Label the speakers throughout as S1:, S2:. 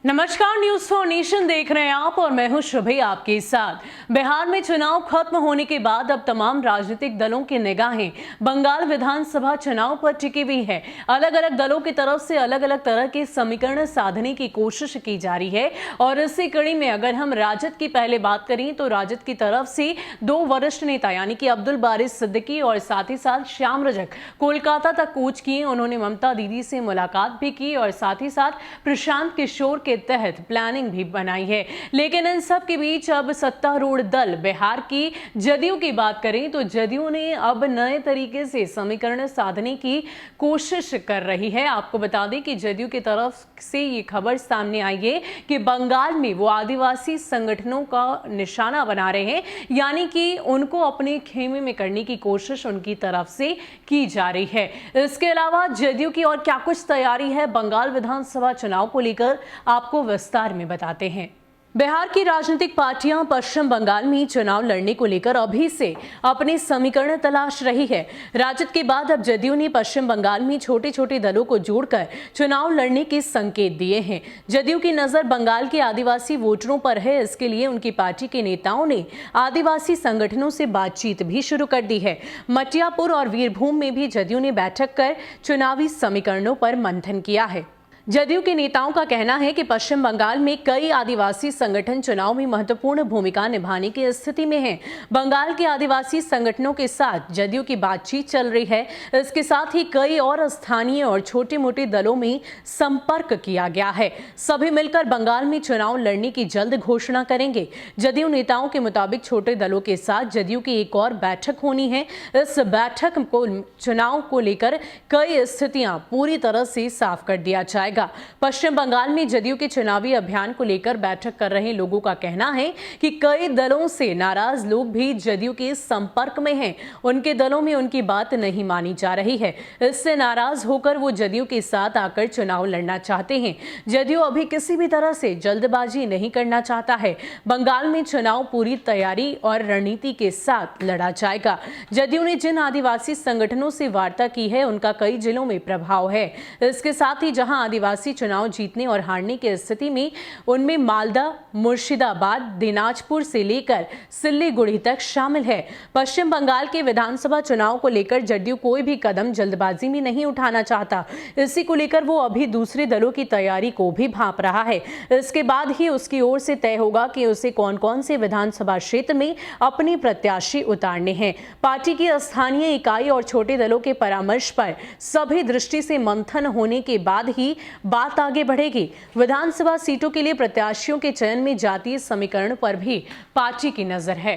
S1: नमस्कार, news for nation देख रहे हैं आप और मैं हूं शुभी आपके साथ। बिहार में चुनाव खत्म होने के बाद अब तमाम राजनीतिक दलों की निगाहें बंगाल विधानसभा चुनाव पर टिकी हुई है। अलग अलग दलों की तरफ से अलग अलग तरह के समीकरण साधने की कोशिश की जा रही है और इसी कड़ी में अगर हम राजद की पहले बात करें तो राजद की तरफ से दो वरिष्ठ नेता यानी कि अब्दुल बारिश सिद्दीकी और साथ ही साथ श्याम रजक कोलकाता तक कूच किए। उन्होंने ममता दीदी से मुलाकात भी की और साथ ही साथ प्रशांत किशोर के तहत प्लानिंग भी बनाई है। लेकिन इन सब के बीच अब सत्तारूढ़ दल बिहार की जदयू की बात करें तो जदयू ने अब नए तरीके से समीकरण साधने की कोशिश कर रही है। आपको बता दें कि जदयू की तरफ से ये खबर सामने आई है कि बंगाल में वो आदिवासी संगठनों का निशाना बना रहे हैं, यानी कि उनको अपने खेमे में करने की कोशिश उनकी तरफ से की जा रही है। इसके अलावा जदयू की और क्या कुछ तैयारी है बंगाल विधानसभा चुनाव को लेकर आपको विस्तार में बताते हैं। बिहार की राजनीतिक पार्टियां पश्चिम बंगाल में चुनाव लड़ने को लेकर अभी से अपने समीकरण तलाश रही है। राजद के बाद अब जदयू ने पश्चिम बंगाल में छोटे छोटे दलों को जोड़कर चुनाव लड़ने के संकेत दिए हैं। जदयू की नजर बंगाल के आदिवासी वोटरों पर है। इसके लिए उनकी पार्टी के नेताओं ने आदिवासी संगठनों से बातचीत भी शुरू कर दी है। मटियापुर और वीरभूम में भी जदयू ने बैठक कर चुनावी समीकरणों पर मंथन किया है। जदयू के नेताओं का कहना है कि पश्चिम बंगाल में कई आदिवासी संगठन चुनाव में महत्वपूर्ण भूमिका निभाने की स्थिति में हैं। बंगाल के आदिवासी संगठनों के साथ जदयू की बातचीत चल रही है। इसके साथ ही कई और स्थानीय और छोटे मोटे दलों में संपर्क किया गया है। सभी मिलकर बंगाल में चुनाव लड़ने की जल्द घोषणा करेंगे। जदयू नेताओं के मुताबिक छोटे दलों के साथ जदयू की एक और बैठक होनी है। इस बैठक को चुनाव को लेकर कई स्थितियां पूरी तरह से साफ कर दिया जाएगा। पश्चिम बंगाल में जदयू के चुनावी अभियान को लेकर बैठक कर रहे लोगों का कहना है कि कई दलों से नाराज लोग भी जदयू के संपर्क में हैं। उनके दलों में उनकी बात नहीं मानी जा रही है। इससे नाराज होकर वो जदयू के साथ आकर चुनाव लड़ना चाहते हैं। जदयू अभी किसी भी तरह से जल्दबाजी नहीं करना चाहता है। बंगाल में चुनाव पूरी तैयारी और रणनीति के साथ लड़ा जाएगा। जदयू ने जिन आदिवासी संगठनों से वार्ता की है उनका कई जिलों में प्रभाव है। इसके साथ ही जहां आदिवासी चुनाव जीतने और हारने की स्थिति में उनमें मालदा, मुर्शिदाबाद, दिनाजपुर से लेकर सिल्लीगुड़ी तक शामिल है। पश्चिम बंगाल के विधानसभा चुनाव को लेकर जदयू कोई भी कदम जल्दबाजी में नहीं उठाना चाहता। इसी को लेकर वो अभी दूसरे दलों की तैयारी को भी भांप रहा है। इसके बाद ही उसकी ओर से तय होगा कि उसे कौन कौन से विधानसभा क्षेत्र में अपने प्रत्याशी उतारने हैं। पार्टी की स्थानीय इकाई और छोटे दलों के परामर्श पर सभी दृष्टि से मंथन होने के बाद ही बात आगे बढ़ेगी। विधानसभा सीटों के लिए प्रत्याशियों के चयन में जातीय समीकरण पर भी पार्टी की नजर है।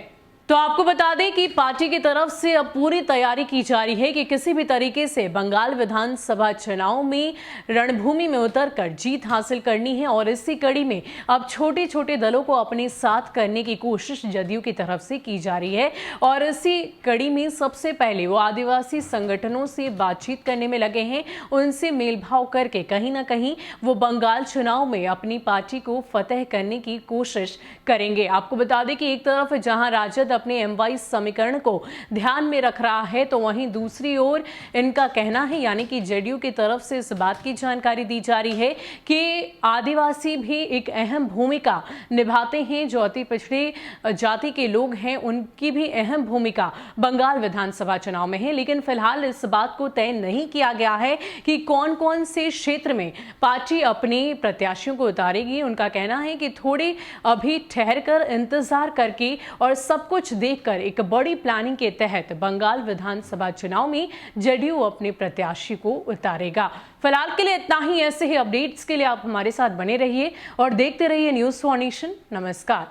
S1: तो आपको बता दें कि पार्टी की तरफ से अब पूरी तैयारी की जा रही है कि किसी भी तरीके से बंगाल विधानसभा चुनाव में रणभूमि में उतरकर जीत हासिल करनी है और इसी कड़ी में अब छोटे छोटे दलों को अपने साथ करने की कोशिश जदयू की तरफ से की जा रही है। और इसी कड़ी में सबसे पहले वो आदिवासी संगठनों से बातचीत करने में लगे हैं। उनसे मेलभाव करके कहीं ना कहीं वो बंगाल चुनाव में अपनी पार्टी को फतेह करने की कोशिश करेंगे। आपको बता दें कि एक तरफ जहां राजद अपने एमवाई समीकरण को ध्यान में रख रहा है तो वहीं दूसरी ओर इनका कहना है यानी कि जदयू की तरफ से इस बात की जानकारी दी जा रही है कि आदिवासी भी एक अहम भूमिका निभाते हैं। जो अति पिछड़े जाति के लोग हैं उनकी भी अहम भूमिका बंगाल विधानसभा चुनाव में है। लेकिन फिलहाल इस बात को तय नहीं किया गया है कि कौन कौन से क्षेत्र में पार्टी अपने प्रत्याशियों को उतारेगी। उनका कहना है कि थोड़े अभी ठहर कर इंतजार करके और सब कुछ देखकर एक बड़ी प्लानिंग के तहत बंगाल विधानसभा चुनाव में जदयू अपने प्रत्याशी को उतारेगा। फिलहाल के लिए इतना ही। ऐसे ही अपडेट्स के लिए आप हमारे साथ बने रहिए और देखते रहिए न्यूज़ फॉर नेशन। नमस्कार।